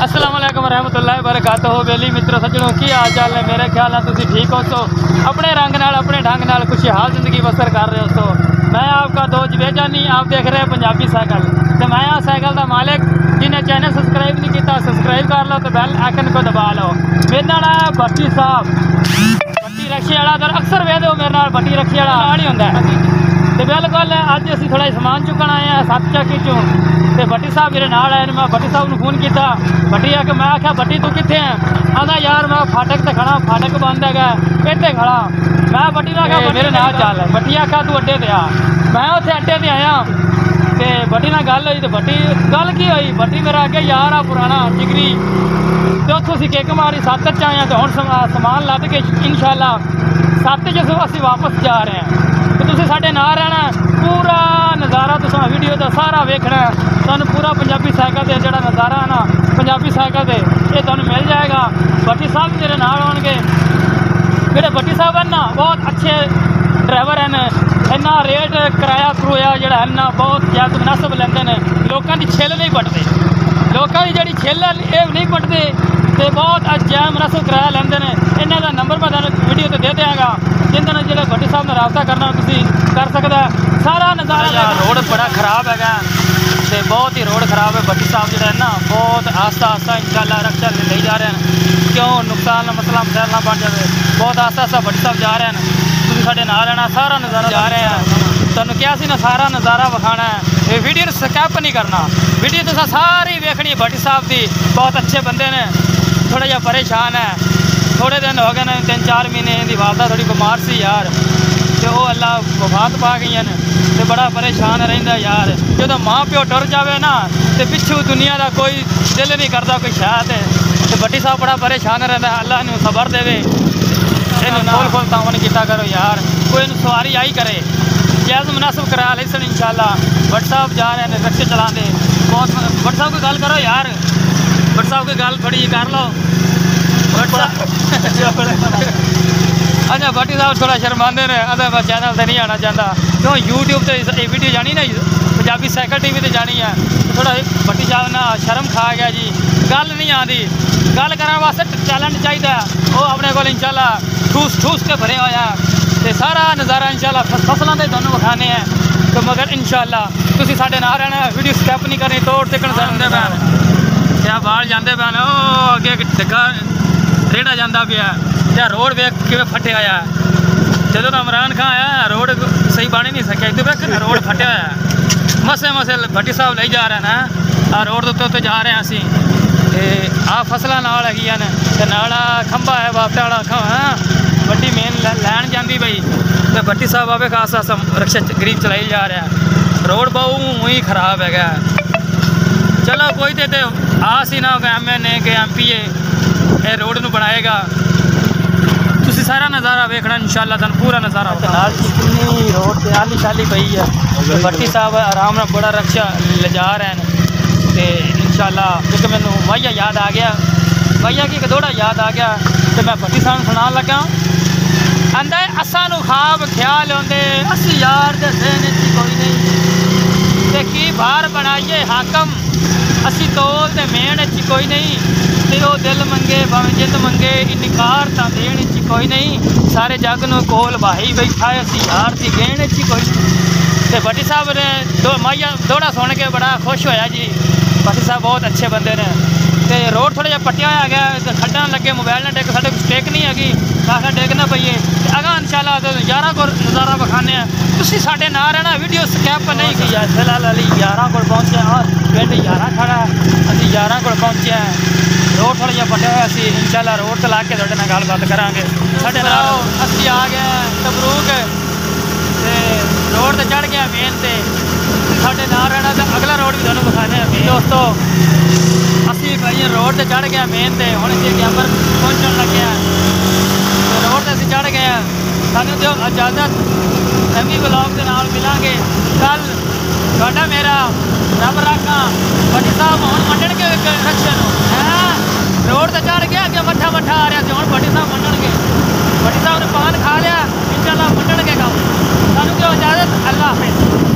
अस्सलाम वालेकुम रहमतुल्लाहि बरकातहू। बेली मित्रों सज्जनों की हाल चाल है। मेरे ख्याल है तुम ठीक हो सो अपने रंग नाल अपने ढंग नाल खुशहाल जिंदगी बसर कर रहे हो। सो मैं आपका दोस्त बेजानी, आप देख रहे हैं पंजाबी साइकिल। तो मैं हाँ साइकिल का मालिक, जिन्हें चैनल सब्सक्राइब नहीं किया सब्सक्राइब कर लो तो बैल आइकन को दबा लो। मेरे नाल आया भट्टी साहब, भट्टी रक्शे वाला। अक्सर वे दो मेरे नाल भट्टी रक्शे वाला आ नहीं होंगे तो बिल्कुल अज असीं थोड़ा समान चुकन आए हैं 7 चक्की चों। तो भट्टी साहब मेरे नाल आए। मैं भट्टी साहब को फोन किया, भट्टी आके मैं आख्या भट्टी तू कितने है? आंदा यार मैं फाटक ते खड़ा, फाटक बंद है इतने खड़ा। मैं भट्टी ने आख्या मेरे नाल चल। भट्टी आख्या तू अड्डे ते आ। मैं उत्थे अड्डे ते आया तो भट्टी नाल गल हुई। तो भट्टी गल की हुई, भट्टी मेरा आगे यार आ पुराना जिगरी। तो उत्थों असीं किक मारी 7 च आए तो हुण समान लद के इंशाअल्लाह 7 च असीं वापस जा रहे हैं। तो तुसीं साडे नाल रहना, पूरा नज़ारा तुसां वीडियो का सारा वेखना। तुहानूं पूरा पंजाबी साइकिल का जिहड़ा नज़ारा है ना, पंजाबी साइकिल से ये तुहानूं मिल जाएगा। भट्टी साहब मेरे नाल होणगे। जेहड़े भट्टी साहब हैं ना बहुत अच्छे ड्राइवर हैं। इन्ना रेट किराया करूया जिहड़ा है ना बहुत ज़्यादा मुनासिब लैंदे ने। लोकां दी छिल नहीं पटदे, लोकां दी जिहड़ी छिल है ये नहीं पटदे तो बहुत जायज़ मुनासिब किराया लैंदे ने। इन्हां दा नंबर मैं तुहानूं वीडियो ते दे देंगा, जिन्हां ने जिहड़े भट्टी साहब नाल राबता करना तुसीं कर सकदा। सारा नज़ारा रोड बड़ा खराब है तो बहुत ही रोड खराब है। भट्टी साहब जो है ना बहुत आस्ता आस्ता इंशाल्लाह रक्षा ले जा रहे हैं, क्यों नुकसान ना मसला मसैल ना बन जाए। बहुत आस्ता आस्ता भट्टी साहब जा रहे हैं। तुम साढ़े नाल रहना, सारा नज़ारा जा रहे हैं। तुहानूं क्या सी ना सारा नज़ारा विखाना है। ये वीडियो स्किप नहीं करना, वीडियो तुसां सारी वेखनी। भट्टी साहब की बहुत अच्छे बंदे ने, थोड़ा जिहा परेशान है। थोड़े दिन हो गए ने 3-4 महीने की वालदा थोड़ी बीमार सी यार, तो वो अल्लाह वफात पा गई हैं तो बड़ा परेशान रहिंदा यार। जो माँ प्यो टुर जाए ना तो पिछू दुनिया का कोई दिल नहीं करता कोई शायद। तो भट्टी साहब बड़ा परेशान रहिंदा, अल्लाह इन्हूं सबर देवे। इन्हूं खोल खोल तावन किया करो यार, कोई इन्हूं सवारी आई करे जायज़ मुनासिब करा ले सन इंशाल्लाह। भट्ट साहब जा रहे हैं रक्शे चलाते बहुत। भट्ट साहब की गल करो यार, भट्ट साहब की गल थोड़ी कर लो। अच्छा भट्टी साहब थोड़ा शर्माते ने, अदे मैं चैनल से नहीं आना चाहता क्यों यूट्यूब से वीडियो जानी ना पंजाबी साइकिल टीवी से जानी है। तो थोड़ा भट्टी साहब ना शर्म खा गया जी, गल नहीं आती। गल करने वास्ते टैलेंट चाहिए, वो अपने को इंशाल्लाह ठूस ठूस के भरे होया तो सारा नज़ारा इंशाल्लाह फसलों के दोनों विखाने हैं। तो मगर इंशाल्लाह तुसीं साडे नाल रहना, वीडियो स्किप नहीं करनी। तोड़ तिकड़ जाते पैन क्या बाल जाते पैन, अगे डिग्गा रेड़ा जाता पाया या रोड वेख किवें फटे आया। जो इमरान खान आया रोड सही बन ही नहीं सकिया, इधर वेख रोड फटे होया। मसे मसे भट्टी साहब ले जा रहे हैं आ रोड के उत्ते जा रहे हैं असीं। आ फसलां नाल हैगियां ने ते नाल खंभा है बापटा वाला वड्डी मेन लैन जाती पई। तो भट्टी साहब आवे खास रक्षा गरीब चलाई जा रहा है। रोड बहुत ही खराब है। चलो कोई तो आस ही ना होगा MNA के MP ये रोड नूं बनाएगा। तुसीं सारा नज़ारा वेखना इंशाल्लाह, तुहानूं पूरा नज़ारा नाल कितनी रोड ते आली शाली पई है। भट्टी साहब आराम नाल बड़ा रक्षा ले जा रहे हैं तो इंशाल्लाह। क्योंकि मैनूं भैया याद आ गया, भैया की एक दौड़ा याद आ गया तो मैं भट्टी साहब सुनान लगा। आंदा असां ख्वाब ख्याल आते अस यार दे देने कोई नहीं ते की बाहर बनाइए हाकम असी तोल ते मेन च कोई नहीं। ते वो दिल मंगे भावें जित मंगे इनकार तां देण च कोई नहीं। सारे जग नूं कोल भाई बैठा है असी यार दी गेण च कोई नहीं। ते भट्टी साहब ने माइया दौड़ा सुन के बड़ा खुश होया जी। भट्टी साहब बहुत अच्छे बंदे ने। तो रोड थोड़ा जिहा पट्टिया होया गया, खड्डा लगे, मोबाइल ना टेक, साढ़े टेक नहीं हैगी, आखा टेक ना पईए। अगा इंशाल्लाह तो 11 को नज़ारा विखाने हैं। तुसीं साडे नाल रहना, वीडियो स्किप नहीं किया। फिलहाल अली 11 को पहुँचे पिंड 11 खड़ा असीं 11 को पहुँचे हैं। रोड थोड़ा जिहा पट्टिया होया सी, इंशाल्लाह रोड ते ला के तुहाडे नाल गलबात करांगे। साडे नाल असीं आ गए तबरूक ते रोड ते चढ़ गया मेन ते साडे नाल रहना। तो अगला रोड भी तुहानूं विखाने हैं दोस्तों। असी भाई रोड से चढ़ गया मेन ते हुण इत्थे कैंपर पहुँचन लगे हैं। तो रोड से असीं चढ़ गए हैं। सानूं दिओ इजाजत, नवीं ब्लॉग के नाल मिलांगे कल। तुहाडा मेरा रब राखा। भट्टी साहब हुण मंडणगे रक्षे नूं रोड से चढ़ गया, अगे मट्ठा मट्ठा आ रहा सी, हुण भट्टी साहब मंडणगे। भट्टी साहब ने पान खा लिया, इंशाल्लाह मंडणगे काम। सानूं दिओ इजाजत, अल्लाह हाफिज़।